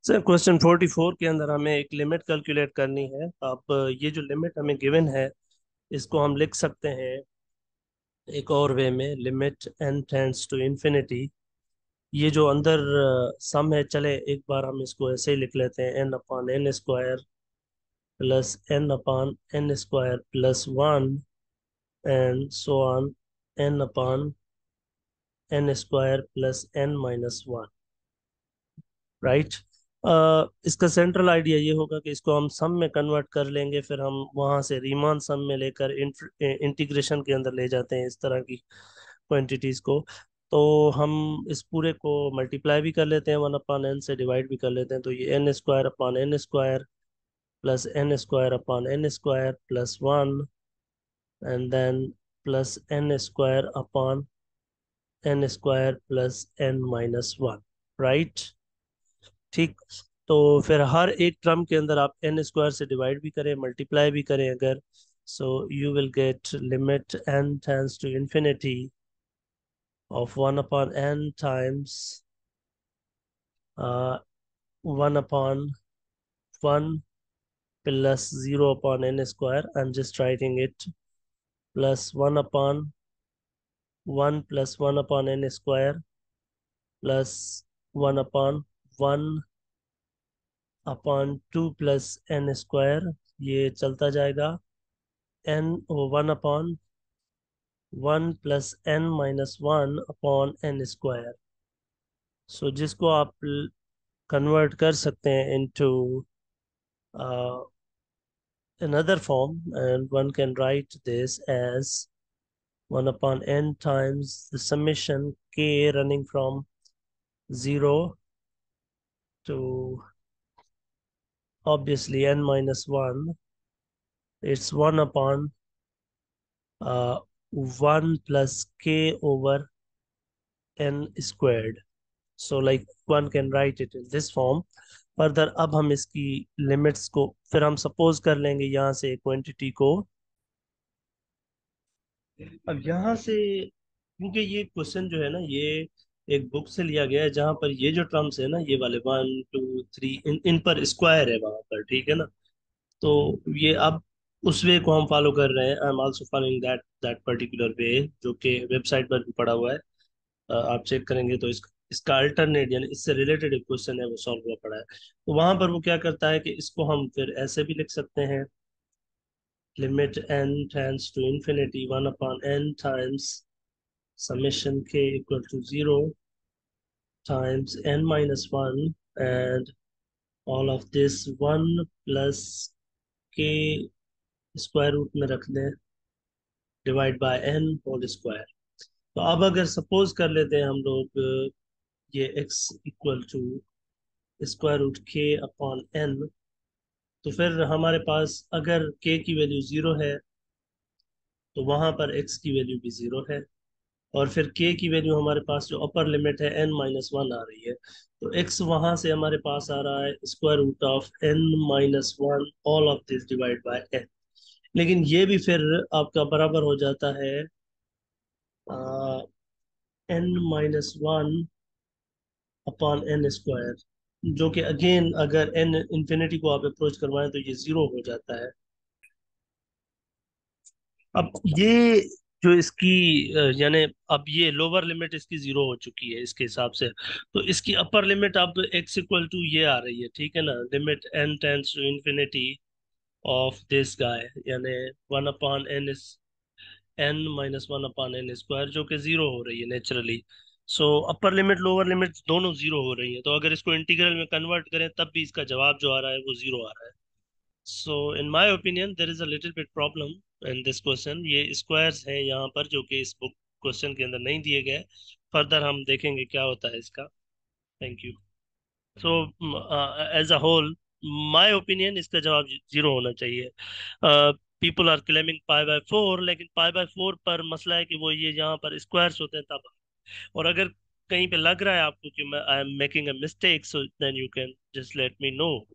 Sir question 44 के अंदर हमें एक लिमिट कैलकुलेट करनी है। अब ये जो लिमिट हमें गिवन है इसको हम लिख सकते हैं एक और वे में, limit n tends to infinity. ये जो अंदर सम है, चले एक बार हम इसको ऐसे ही लिख लेते हैं, n upon n square plus n upon n square plus one and so on, n upon n square plus n minus one. Right. इसका सेंट्रल आइडिया ये होगा कि इसको हम सम में कन्वर्ट कर लेंगे, फिर हम वहां से रीमान सम में लेकर इंटीग्रेशन के अंदर ले जाते हैं इस तरह की क्वांटिटीज को। तो हम इस पूरे को मल्टीप्लाई भी कर लेते हैं, वन अपॉन एन से डिवाइड भी कर लेते हैं, तो ये n square upon n square plus n square upon n square plus one and then plus n square upon n square plus n minus one. Right. ठीक। तो फिर हर एक टर्म के अंदर आप एन स्क्वायर से डिवाइड भी करें, मल्टीप्लाई भी करें अगर, so you will get limit n tends to infinity of one upon n times one upon one plus zero upon n square, I am just writing it, plus one plus one upon n square plus one upon one upon two plus n square, ये चलता जाएगा, n one upon one plus n minus one upon n square. So जिसको आप convert कर सकते हैं into another form, and one can write this as 1 upon n times the summation k running from 0 to obviously n minus 1. It's 1 upon 1 plus k over n squared. So like one can write it in this form. Further अब हम इसकी limits को फिर हम suppose कर लेंगे यहाँ से क्वांटिटी को। अब यहाँ से, क्योंकि ये क्वेश्चन जो है ना, ये एक बुक से लिया गया है जहाँ पर ये जो टर्म्स है ना, ये वाले वन टू थ्री, इन पर स्क्वायर है वहां पर, ठीक है ना। तो ये अब उस वे को हम फॉलो कर रहे हैं, I am also following that that particular way, जो कि वेबसाइट पर भी पड़ा हुआ है। आप चेक करेंगे तो इसका अल्टरनेट यानी इससे रिलेटेड एक क्वेश्चन है वो सॉल्व हुआ पड़ा है। तो वहां पर वो क्या करता है कि इसको हम फिर ऐसे भी लिख सकते हैं, limit n tends to infinity one upon n times summation k equal to 0 times n minus 1 and all of this 1 plus k square root में रख दें divide by n whole square. तो अब अगर सपोज कर लेते हैं हम लोग ये x equal to square root k upon n, तो फिर हमारे पास अगर k की वैल्यू जीरो है तो वहां पर x की वैल्यू भी जीरो है, और फिर k की वैल्यू हमारे पास जो अपर लिमिट है n माइनस वन आ रही है, तो x वहां से हमारे पास आ रहा है square root of n minus one all of this divide by n। लेकिन ये भी फिर आपका बराबर हो जाता है n minus one upon n square, जो कि अगेन अगर n इंफिनिटी को आप अप्रोच करवाएं तो ये जीरो हो जाता है। अब ये जो इसकी यानी अब ये लोअर लिमिट इसकी जीरो हो चुकी है इसके हिसाब से, तो इसकी अपर लिमिट अब x इक्वल टू ये आ रही है, ठीक है ना, limit n tends to infinity of this guy, यानी one upon n is n minus one upon n square, जो कि जीरो हो रही है naturally. So upper limit lower limit दोनों जीरो हो रही है, तो अगर इसको इंटीग्रल में कन्वर्ट करें तब भी इसका जवाब जो आ रहा है वो जीरो आ रहा है। So in my opinion there is a little bit problem in this question. ये स्क्वायर्स हैं यहाँ पर जो कि इस बुक क्वेश्चन के अंदर नहीं दिए गए। फर्दर हम देखेंगे क्या होता है इसका। Thank you. So as a whole my opinion इसका जवाब जीरो होना चाहिए। People are claiming pi by four, लेकिन पाई बाय फोर पर मसला है कि वो ये यहाँ पर स्क्वायर्स होते हैं तब। और अगर कहीं पे लग रहा है आपको कि मैं I am making a mistake, so then you can just let me no.